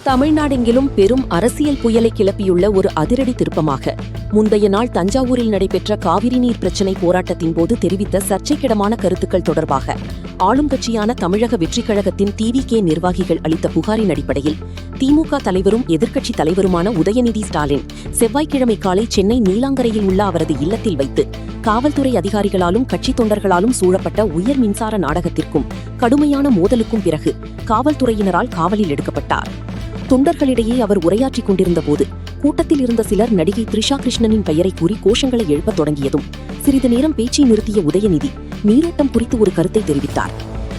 தமிழ்நாடெங்கிலும் பெரும் அரசியல் புயலை கிளப்பியுள்ள ஒரு அதிரடி திருப்பமாக முந்தைய நாள் தஞ்சாவூரில் நடைபெற்ற காவிரி நீர் பிரச்சினை போராட்டத்தின் போது தெரிவித்த சர்ச்சைக்கிடமான கருத்துக்கள் தொடர்பாக ஆளும் கட்சியான தமிழக வெற்றிக் கழகத்தின் டிவிகே நிர்வாகிகள் அளித்த புகாரின் அடிப்படையில் திமுக தலைவரும் எதிர்க்கட்சித் தலைவருமான உதயநிதி ஸ்டாலின் செவ்வாய்க்கிழமை காலை சென்னை நீலாங்கரையில் உள்ள அவரது இல்லத்தில் வைத்து காவல்துறை அதிகாரிகளாலும் கட்சித் தொண்டர்களாலும் சூழப்பட்ட உயர் மின்சார நாடகத்திற்கும் கடுமையான மோதலுக்கும் பிறகு காவல்துறையினரால் காவலில் எடுக்கப்பட்டார். தொண்டர்களிடையே அவர் உரையாற்றிக் கொண்டிருந்தபோது கூட்டத்தில் இருந்த சிலர் நடிகை த்ரிஷா கிருஷ்ணனின் பெயரை கூறி கோஷங்களை எழுப்பத் தொடங்கியதும் சிறிது நேரம் பேச்சை நிறுத்திய உதயநிதி நீரோட்டம் குறித்து ஒரு கருத்தை தெரிவித்தார்.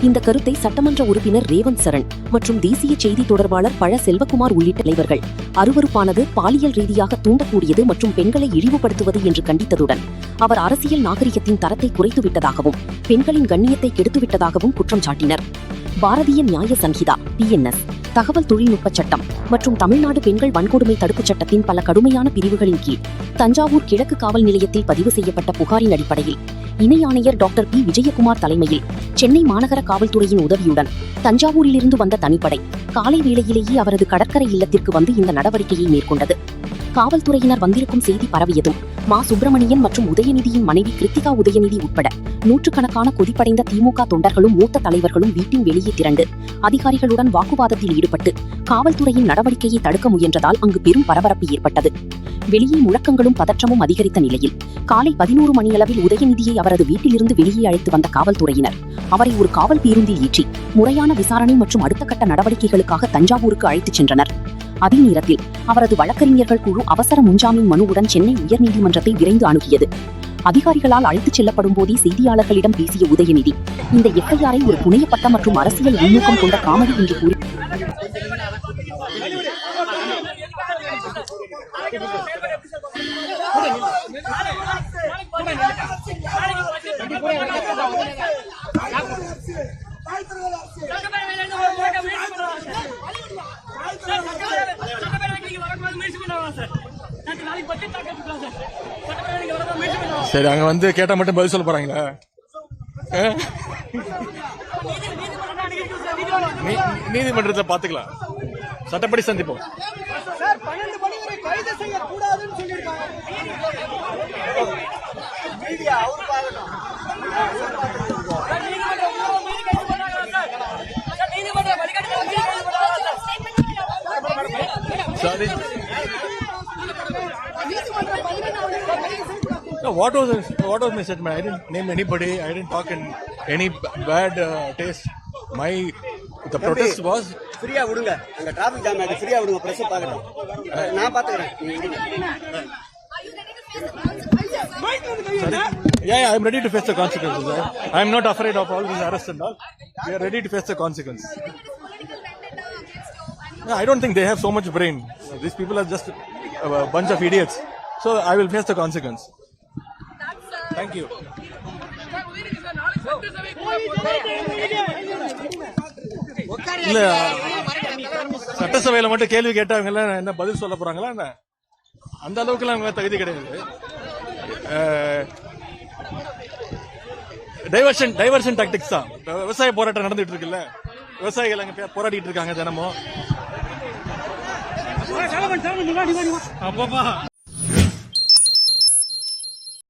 இந்த கருத்தை சட்டமன்ற உறுப்பினர் ரேவந்த் சரண் மற்றும் தேசிய செய்தி தொடர்பாளர் பழ செல்வகுமார் உள்ளிட்ட தலைவர்கள் அருவருப்பானது, பாலியல் ரீதியாக தூண்டக்கூடியது மற்றும் பெண்களை இழிவுபடுத்துவது என்று கண்டித்ததுடன் அவர் அரசியல் நாகரிகத்தின் தரத்தை குறைத்துவிட்டதாகவும் பெண்களின் கண்ணியத்தை கெடுத்துவிட்டதாகவும் குற்றம் சாட்டினர். பாரதிய நியாய சங்கிதா (PNS), தகவல் தொழில்நுட்ப சட்டம் மற்றும் தமிழ்நாடு பெண்கள் வன்கொடுமை தடுப்புச் சட்டத்தின் பல கடுமையான பிரிவுகளின் கீழ் தஞ்சாவூர் கிழக்கு காவல் நிலையத்தில் பதிவு செய்யப்பட்ட புகாரின் அடிப்படையில் இணை ஆணையர் டாக்டர் பி. விஜயகுமார் தலைமையில் சென்னை மாநகர காவல்துறையின் உதவியுடன் தஞ்சாவூரிலிருந்து வந்த தனிப்படை காலை வேளையிலேயே அவரது கடற்கரை இல்லத்திற்கு வந்து இந்த நடவடிக்கையை மேற்கொண்டது. காவல்துறையினர் வந்திருக்கும் செய்தி பரவியதும் மா. சுப்பிரமணியன் மற்றும் உதயநிதியின் மனைவி கிருத்திகா உதயநிதி உட்பட நூற்றுக்கணக்கான கொதிப்படைந்த திமுக தொண்டர்களும் மூத்த தலைவர்களும் வீட்டின் வெளியே திரண்டு அதிகாரிகளுடன் வாக்குவாதத்தில் ஈடுபட்டு காவல்துறையின் நடவடிக்கையை தடுக்க முயன்றதால் அங்கு பெரும் பரபரப்பு ஏற்பட்டது. வெளியே முழக்கங்களும் பதற்றமும் அதிகரித்த நிலையில் காலை 11 மணியளவில் உதயநிதியை அவரது வீட்டிலிருந்து வெளியே அழைத்து வந்த காவல்துறையினர் அவரை ஒரு காவல் பேருந்தில் ஏற்றி முறையான விசாரணை மற்றும் அடுத்த கட்ட நடவடிக்கைகளுக்காக தஞ்சாவூருக்கு அழைத்துச் சென்றனர். அதே நேரத்தில் அவரது வழக்கறிஞர்கள் குழு அவசர முன்ஜாமீன் மனுவுடன் சென்னை உயர்நீதிமன்றத்தை விரைந்து அணுகியது. அதிகாரிகளால் அழைத்துச் செல்லப்படும் போதே செய்தியாளர்களிடம் பேசிய உதயநிதி இந்த எஃப்ஐஆரை ஒரு புனையப்பட்ட மற்றும் அரசியல் உள்நோக்கம் கொண்ட காமெடி என்று கூறி சரி, அங்க வந்து கேட்டா மட்டும் பதில் சொல்ல போறாங்களா? நீதிமன்றத்தில் பாத்துக்கலாம், சட்டப்படி சந்திப்போம். No, what was my statement? I didn't name anybody. I didn't talk in any bad taste. The protest was ஃப்ரீயா விடுங்க. அங்க டிராபிக் ஜாம் ஆயிடுச்சு, ஃப்ரீயா விடுங்க, பிரஸ் பார்க்கட்டும், நான் பாத்துக்கிறேன். Yeah, I'm ready to face the consequences. I'm not afraid of all these arrests and all. We are ready to face the consequences. No, I don't think they have so much brain. These people are just a bunch of idiots. So I will face the consequence. Thank you. இல்ல, சட்டசபையில மட்டும் கேள்வி கேட்டவங்க எல்லாம் என்ன பதில் சொல்ல போறாங்களா? என்ன அந்த அளவுக்கு எல்லாம் அவங்க தகுதி கிடையாது. டைவர்ஷன் டாக்டிக்ஸ் தான். விவசாய போராட்டம் நடந்துட்டு இருக்குல்ல, விவசாயிகள் அங்க போராடிட்டு இருக்காங்க தினமும். அப்பப்பா